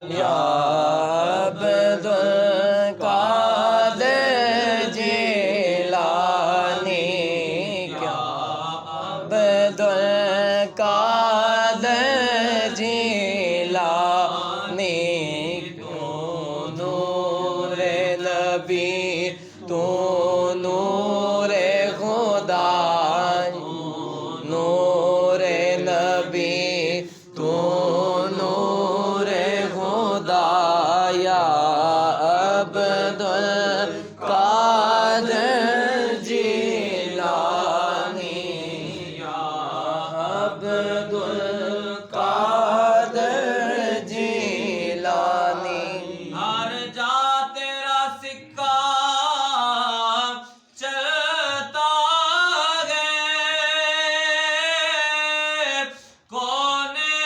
یا عبد القادر جیلانی کیا عبد القادر جیلانی کیوں نور نبی تو نور خدا نور نبی تو نور خدا یا عبد القادر جیلانی یا عبد القادر جیلانی ہر جا تیرا سکہ چلتا ہے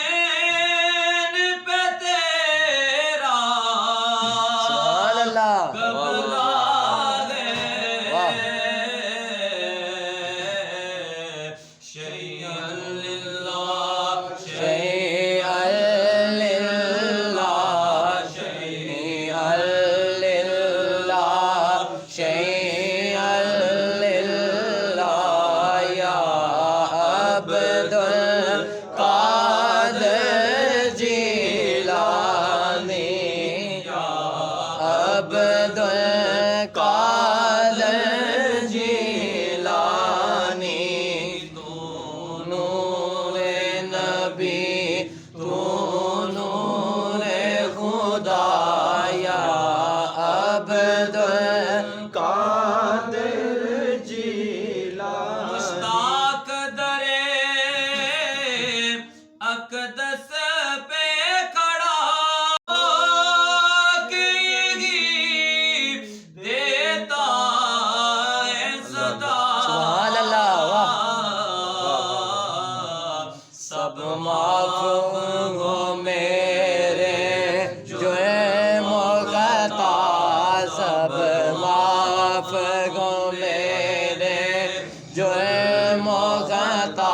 کونین پہ تیرا سبحان اللہ قبضہ ہے شیئا للہ شیئا للہ شیئا للہ شیئا للہ یا عبد القادر جیلانی یا عبد القادر جیلانی تو نور نبی تو نور خدا یا عبد القادر جیلانی مشتاق درے اقدس پہ کھڑا کہ یہی دیتا ہے صدا سبحان اللہ سب معاف ہو میرے جو ہے مخطا سب معاف ہو میرے جو ہے مخطا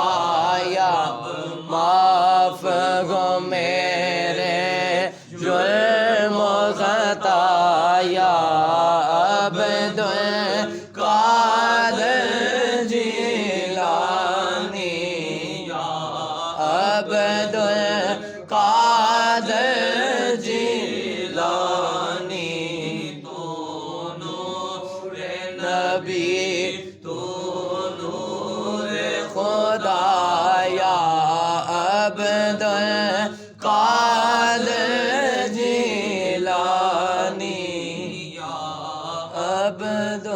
یا معاف ہو میرے جو ہے مخطا یا عبد القادر جیلانی یا عبد القادر جیلانی تو نور نبی تو نور خدا یا عبد القادر جیلانی یا عبد